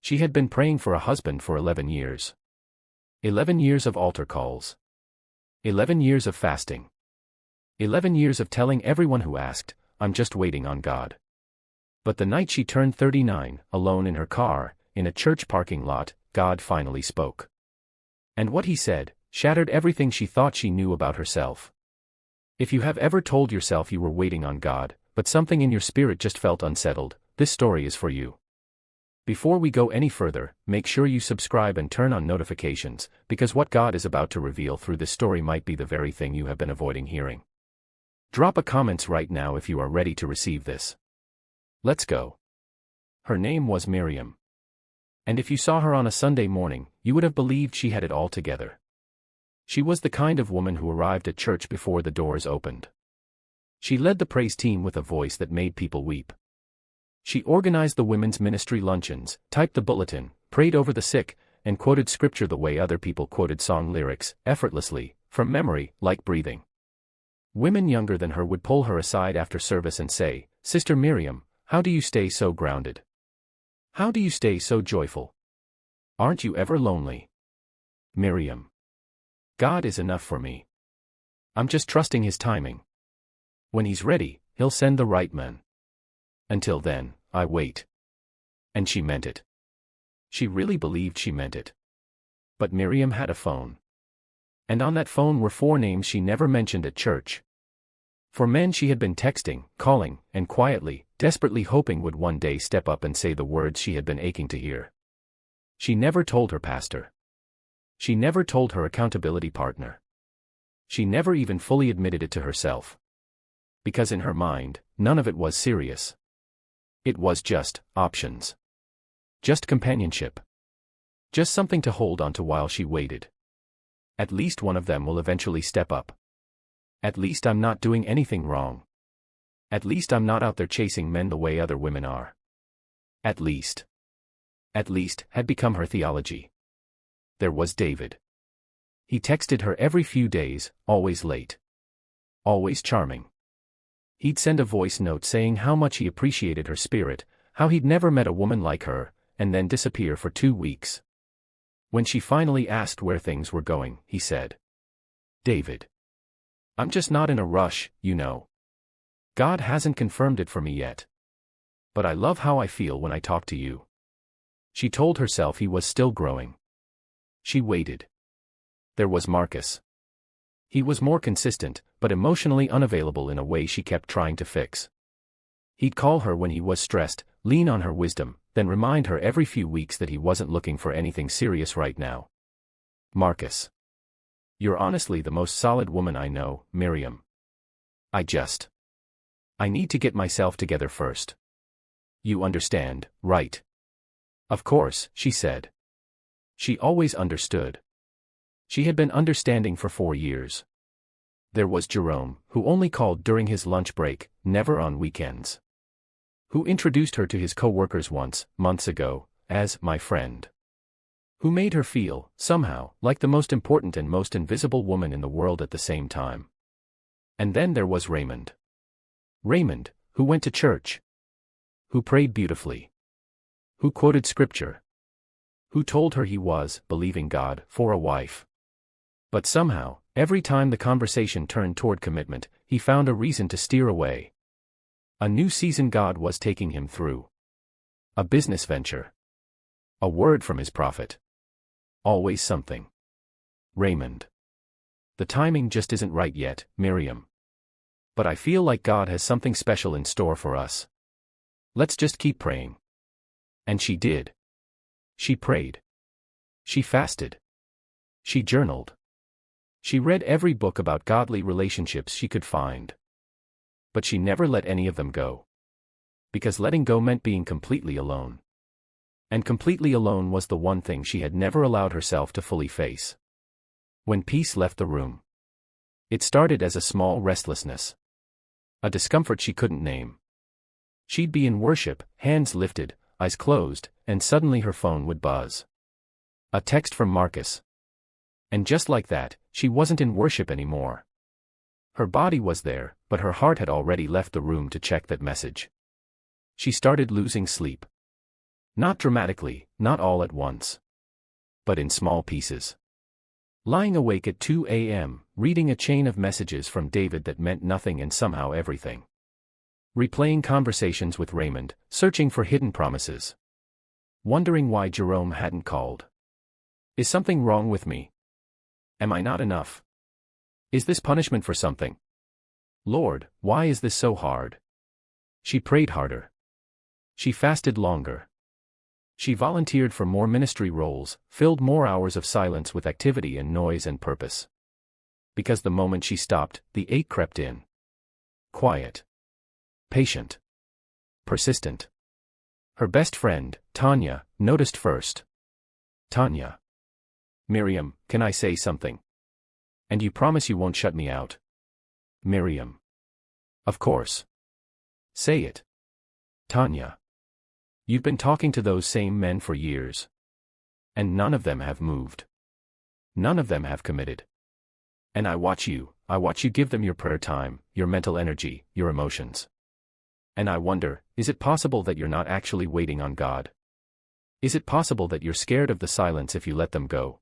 She had been praying for a husband for 11 years. 11 years of altar calls. 11 years of fasting. 11 years of telling everyone who asked, "I'm just waiting on God." But the night she turned 39, alone in her car, in a church parking lot, God finally spoke. And what he said shattered everything she thought she knew about herself. If you have ever told yourself you were waiting on God, but something in your spirit just felt unsettled, this story is for you. Before we go any further, make sure you subscribe and turn on notifications, because what God is about to reveal through this story might be the very thing you have been avoiding hearing. Drop a comment right now if you are ready to receive this. Let's go. Her name was Miriam. And if you saw her on a Sunday morning, you would have believed she had it all together. She was the kind of woman who arrived at church before the doors opened. She led the praise team with a voice that made people weep. She organized the women's ministry luncheons, typed the bulletin, prayed over the sick, and quoted scripture the way other people quoted song lyrics, effortlessly, from memory, like breathing. Women younger than her would pull her aside after service and say, "Sister Miriam, how do you stay so grounded? How do you stay so joyful? Aren't you ever lonely?" Miriam. God is enough for me. I'm just trusting His timing. When He's ready, He'll send the right men. Until then, I wait. And she meant it. She really believed she meant it. But Miriam had a phone. And on that phone were 4 names she never mentioned at church. 4 men she had been texting, calling, and quietly, desperately hoping would one day step up and say the words she had been aching to hear. She never told her pastor. She never told her accountability partner. She never even fully admitted it to herself. Because in her mind, none of it was serious. It was just options. Just companionship. Just something to hold on to while she waited. At least one of them will eventually step up. At least I'm not doing anything wrong. At least I'm not out there chasing men the way other women are. At least had become her theology. There was David. He texted her every few days, always late. Always charming. He'd send a voice note saying how much he appreciated her spirit, how he'd never met a woman like her, and then disappear for 2 weeks. When she finally asked where things were going, he said, "David, I'm just not in a rush, you know. God hasn't confirmed it for me yet. But I love how I feel when I talk to you." She told herself he was still growing. She waited. There was Marcus. He was more consistent, but emotionally unavailable in a way she kept trying to fix. He'd call her when he was stressed, lean on her wisdom, then remind her every few weeks that he wasn't looking for anything serious right now. Marcus. You're honestly the most solid woman I know, Miriam. I need to get myself together first. You understand, right? Of course, she said. She always understood. She had been understanding for 4 years. There was Jerome, who only called during his lunch break, never on weekends. Who introduced her to his co-workers once, months ago, as my friend. Who made her feel, somehow, like the most important and most invisible woman in the world at the same time. And then there was Raymond. Raymond, who went to church. Who prayed beautifully. Who quoted scripture. Who told her he was believing God for a wife. But somehow, every time the conversation turned toward commitment, he found a reason to steer away. A new season God was taking him through. A business venture. A word from his prophet. Always something. Raymond. The timing just isn't right yet, Miriam. But I feel like God has something special in store for us. Let's just keep praying. And she did. She prayed. She fasted. She journaled. She read every book about godly relationships she could find. But she never let any of them go. Because letting go meant being completely alone. And completely alone was the one thing she had never allowed herself to fully face. When peace left the room. It started as a small restlessness. A discomfort she couldn't name. She'd be in worship, hands lifted, eyes closed, and suddenly her phone would buzz. A text from Marcus. And just like that, she wasn't in worship anymore. Her body was there, but her heart had already left the room to check that message. She started losing sleep. Not dramatically, not all at once. But in small pieces. Lying awake at 2 a.m., reading a chain of messages from David that meant nothing and somehow everything. Replaying conversations with Raymond, searching for hidden promises. Wondering why Jerome hadn't called. Is something wrong with me? Am I not enough? Is this punishment for something? Lord, why is this so hard? She prayed harder. She fasted longer. She volunteered for more ministry roles, filled more hours of silence with activity and noise and purpose. Because the moment she stopped, the ache crept in. Quiet. Patient. Persistent. Her best friend, Tanya, noticed first. Tanya. Miriam, can I say something? And you promise you won't shut me out? Miriam. Of course. Say it. Tanya. You've been talking to those same men for years. And none of them have moved. None of them have committed. And I watch you give them your prayer time, your mental energy, your emotions. And I wonder, is it possible that you're not actually waiting on God? Is it possible that you're scared of the silence if you let them go?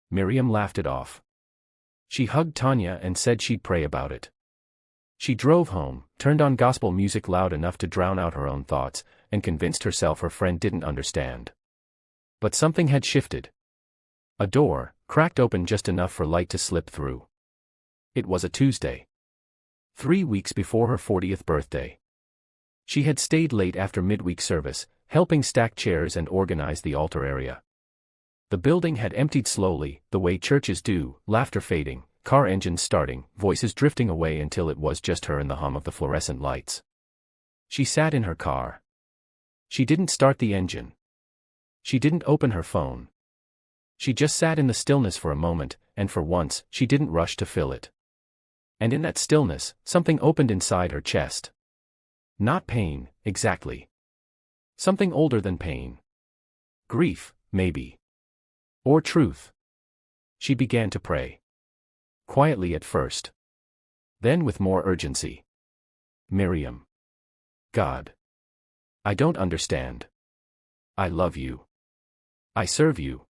Miriam laughed it off. She hugged Tanya and said she'd pray about it. She drove home, turned on gospel music loud enough to drown out her own thoughts, and convinced herself her friend didn't understand. But something had shifted. A door, cracked open just enough for light to slip through. It was a Tuesday. 3 weeks before her 40th birthday. She had stayed late after midweek service, helping stack chairs and organize the altar area. The building had emptied slowly, the way churches do, laughter fading, car engines starting, voices drifting away until it was just her and the hum of the fluorescent lights. She sat in her car. She didn't start the engine. She didn't open her phone. She just sat in the stillness for a moment, and for once, she didn't rush to fill it. And in that stillness, something opened inside her chest. Not pain, exactly. Something older than pain. Grief, maybe. Or truth. She began to pray. Quietly at first. Then with more urgency. Miriam. God. I don't understand. I love you. I serve you.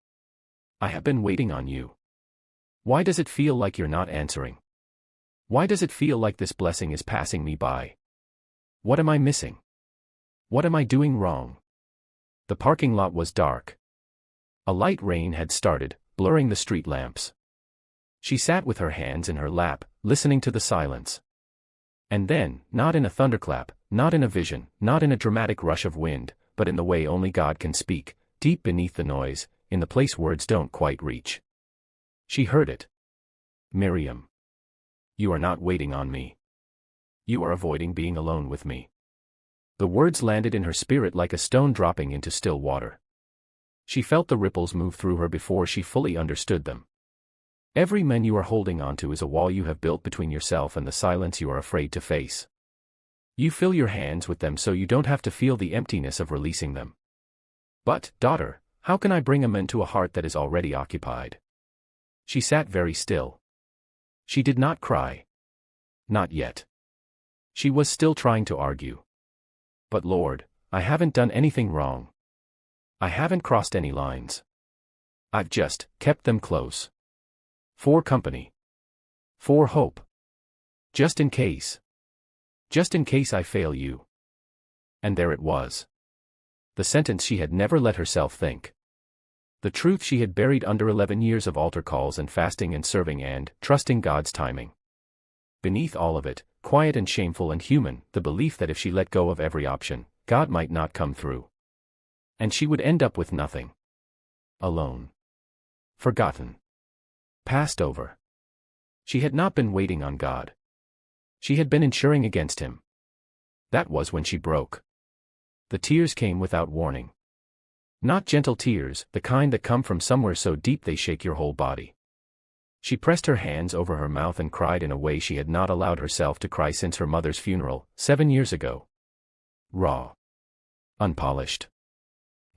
I have been waiting on you. Why does it feel like you're not answering? Why does it feel like this blessing is passing me by? What am I missing? What am I doing wrong? The parking lot was dark. A light rain had started, blurring the street lamps. She sat with her hands in her lap, listening to the silence. And then, not in a thunderclap, not in a vision, not in a dramatic rush of wind, but in the way only God can speak, deep beneath the noise, in the place words don't quite reach. She heard it. Miriam. You are not waiting on me. You are avoiding being alone with me. The words landed in her spirit like a stone dropping into still water. She felt the ripples move through her before she fully understood them. Every man you are holding onto is a wall you have built between yourself and the silence you are afraid to face. You fill your hands with them so you don't have to feel the emptiness of releasing them. But, daughter, how can I bring a man to a heart that is already occupied? She sat very still. She did not cry. Not yet. She was still trying to argue. But Lord, I haven't done anything wrong. I haven't crossed any lines. I've just kept them close. For company. For hope. Just in case. Just in case I fail you. And there it was. The sentence she had never let herself think. The truth she had buried under 11 years of altar calls and fasting and serving and trusting God's timing. Beneath all of it, quiet and shameful and human, the belief that if she let go of every option, God might not come through. And she would end up with nothing. Alone. Forgotten. Passed over. She had not been waiting on God. She had been insuring against him. That was when she broke. The tears came without warning. Not gentle tears, the kind that come from somewhere so deep they shake your whole body. She pressed her hands over her mouth and cried in a way she had not allowed herself to cry since her mother's funeral, 7 years ago. Raw. Unpolished.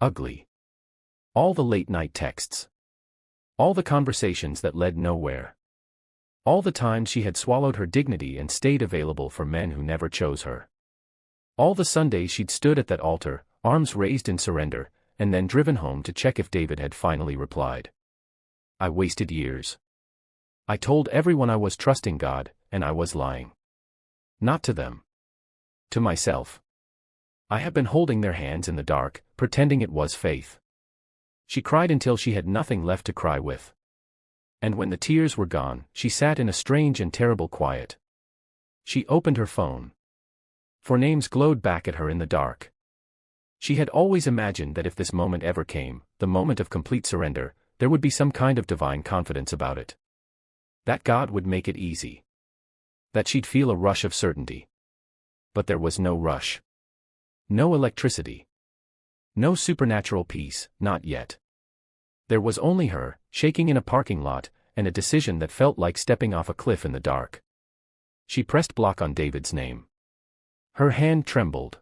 Ugly. All the late-night texts. All the conversations that led nowhere. All the times she had swallowed her dignity and stayed available for men who never chose her. All the Sundays she'd stood at that altar, arms raised in surrender, and then driven home to check if David had finally replied. I wasted years. I told everyone I was trusting God, and I was lying. Not to them. To myself. I have been holding their hands in the dark, pretending it was faith. She cried until she had nothing left to cry with. And when the tears were gone, she sat in a strange and terrible quiet. She opened her phone. 4 names glowed back at her in the dark. She had always imagined that if this moment ever came, the moment of complete surrender, there would be some kind of divine confidence about it. That God would make it easy. That she'd feel a rush of certainty. But there was no rush. No electricity. No supernatural peace, not yet. There was only her, shaking in a parking lot, and a decision that felt like stepping off a cliff in the dark. She pressed block on David's name. Her hand trembled.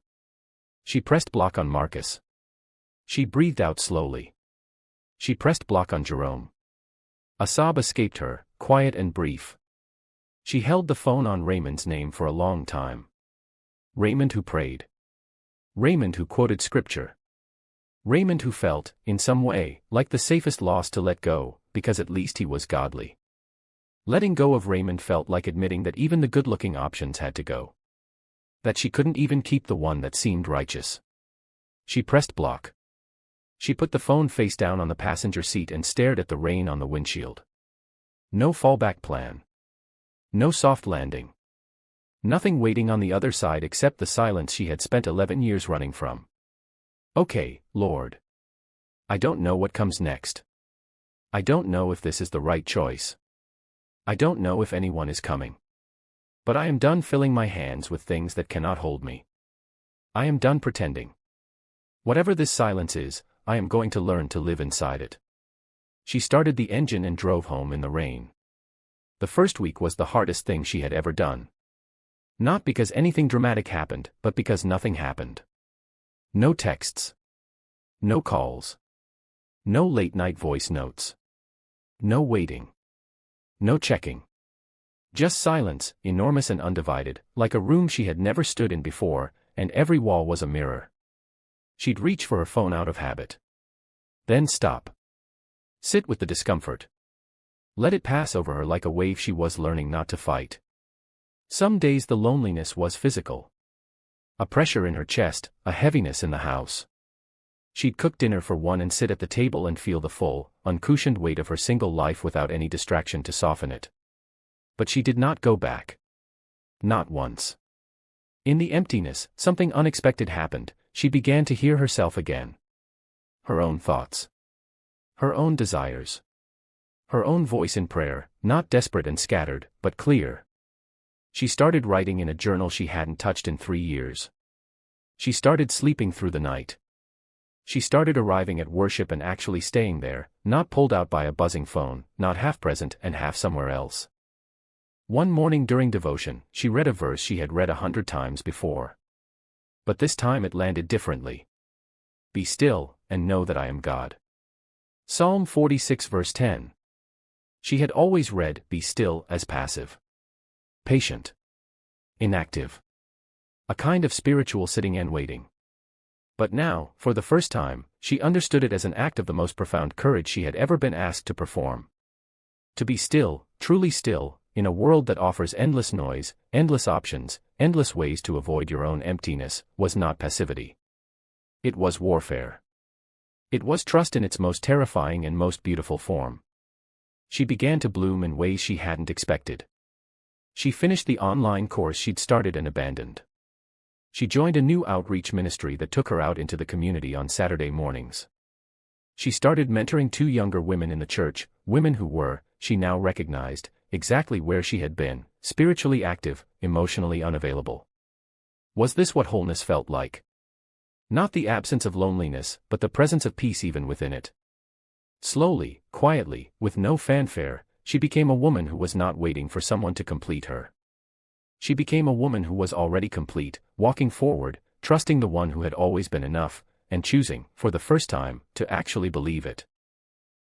She pressed block on Marcus. She breathed out slowly. She pressed block on Jerome. A sob escaped her, quiet and brief. She held the phone on Raymond's name for a long time. Raymond who prayed. Raymond who quoted scripture. Raymond who felt, in some way, like the safest loss to let go, because at least he was godly. Letting go of Raymond felt like admitting that even the good-looking options had to go. That she couldn't even keep the one that seemed righteous. She pressed block. She put the phone face down on the passenger seat and stared at the rain on the windshield. No fallback plan. No soft landing. Nothing waiting on the other side except the silence she had spent 11 years running from. Okay, Lord. I don't know what comes next. I don't know if this is the right choice. I don't know if anyone is coming. But I am done filling my hands with things that cannot hold me. I am done pretending. Whatever this silence is, I am going to learn to live inside it. She started the engine and drove home in the rain. The first week was the hardest thing she had ever done. Not because anything dramatic happened, but because nothing happened. No texts. No calls. No late-night voice notes. No waiting. No checking. Just silence, enormous and undivided, like a room she had never stood in before, and every wall was a mirror. She'd reach for her phone out of habit. Then stop. Sit with the discomfort. Let it pass over her like a wave she was learning not to fight. Some days the loneliness was physical. A pressure in her chest, a heaviness in the house. She'd cook dinner for one and sit at the table and feel the full, uncushioned weight of her single life without any distraction to soften it. But she did not go back. Not once. In the emptiness, something unexpected happened. She began to hear herself again. Her own thoughts. Her own desires. Her own voice in prayer, not desperate and scattered, but clear. She started writing in a journal she hadn't touched in 3 years. She started sleeping through the night. She started arriving at worship and actually staying there, not pulled out by a buzzing phone, not half present and half somewhere else. One morning during devotion, she read a verse she had read 100 times before. But this time it landed differently. Be still, and know that I am God. Psalm 46 verse 10. She had always read, be still, as passive. Patient. Inactive. A kind of spiritual sitting and waiting. But now, for the first time, she understood it as an act of the most profound courage she had ever been asked to perform. To be still, truly still, in a world that offers endless noise, endless options, endless ways to avoid your own emptiness, was not passivity. It was warfare. It was trust in its most terrifying and most beautiful form. She began to bloom in ways she hadn't expected. She finished the online course she'd started and abandoned. She joined a new outreach ministry that took her out into the community on Saturday mornings. She started mentoring 2 younger women in the church, women who were, she now recognized, exactly where she had been, spiritually active, emotionally unavailable. Was this what wholeness felt like? Not the absence of loneliness, but the presence of peace even within it. Slowly, quietly, with no fanfare, she became a woman who was not waiting for someone to complete her. She became a woman who was already complete, walking forward, trusting the one who had always been enough, and choosing, for the first time, to actually believe it.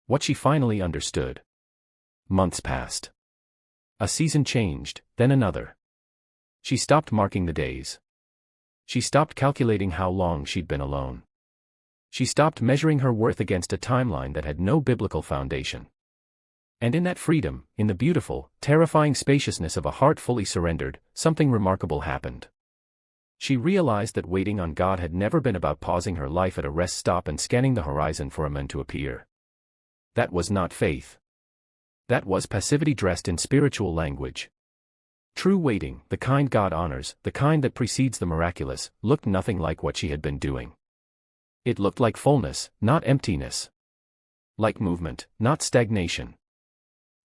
What she finally understood. Months passed. A season changed, then another. She stopped marking the days. She stopped calculating how long she'd been alone. She stopped measuring her worth against a timeline that had no biblical foundation. And in that freedom, in the beautiful, terrifying spaciousness of a heart fully surrendered, something remarkable happened. She realized that waiting on God had never been about pausing her life at a rest stop and scanning the horizon for a man to appear. That was not faith. That was passivity dressed in spiritual language. True waiting, the kind God honors, the kind that precedes the miraculous, looked nothing like what she had been doing. It looked like fullness, not emptiness. Like movement, not stagnation.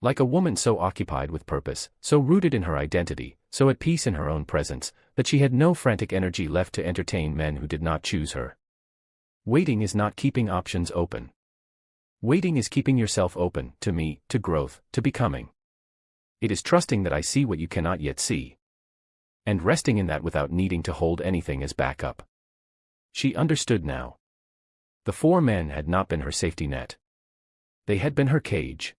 Like a woman so occupied with purpose, so rooted in her identity, so at peace in her own presence, that she had no frantic energy left to entertain men who did not choose her. Waiting is not keeping options open. Waiting is keeping yourself open, to me, to growth, to becoming. It is trusting that I see what you cannot yet see. And resting in that without needing to hold anything as backup. She understood now. The 4 men had not been her safety net. They had been her cage.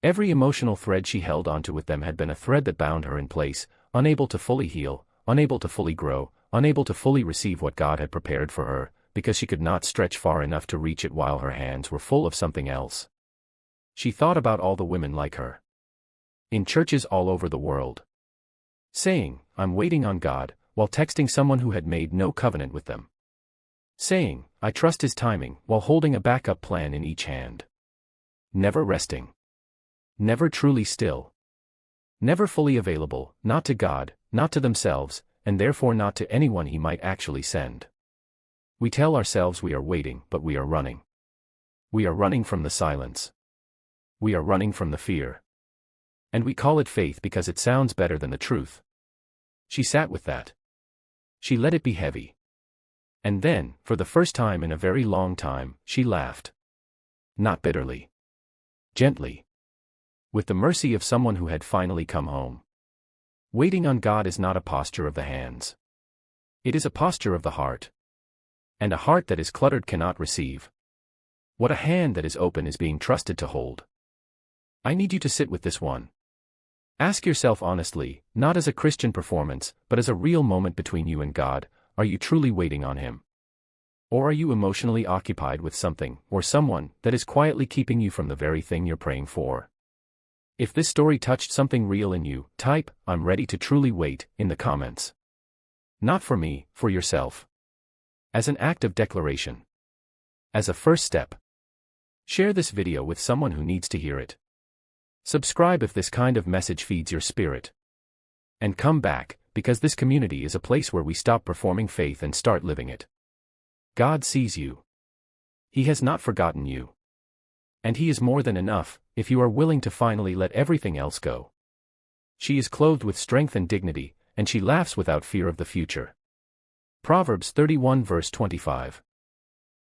Every emotional thread she held onto with them had been a thread that bound her in place, unable to fully heal, unable to fully grow, unable to fully receive what God had prepared for her, because she could not stretch far enough to reach it while her hands were full of something else. She thought about all the women like her. In churches all over the world. Saying, "I'm waiting on God," while texting someone who had made no covenant with them. Saying, "I trust His timing," while holding a backup plan in each hand. Never resting. Never truly still. Never fully available, not to God, not to themselves, and therefore not to anyone He might actually send. We tell ourselves we are waiting, but we are running. We are running from the silence. We are running from the fear. And we call it faith because it sounds better than the truth. She sat with that. She let it be heavy. And then, for the first time in a very long time, she laughed. Not bitterly. Gently. With the mercy of someone who had finally come home. Waiting on God is not a posture of the hands. It is a posture of the heart. And a heart that is cluttered cannot receive. What a hand that is open is being trusted to hold. I need you to sit with this one. Ask yourself honestly, not as a Christian performance, but as a real moment between you and God, are you truly waiting on Him? Or are you emotionally occupied with something, or someone, that is quietly keeping you from the very thing you're praying for? If this story touched something real in you, type, "I'm ready to truly wait," in the comments. Not for me, for yourself. As an act of declaration. As a first step. Share this video with someone who needs to hear it. Subscribe if this kind of message feeds your spirit. And come back, because this community is a place where we stop performing faith and start living it. God sees you. He has not forgotten you. And He is more than enough, if you are willing to finally let everything else go. She is clothed with strength and dignity, and she laughs without fear of the future. Proverbs 31 verse 25.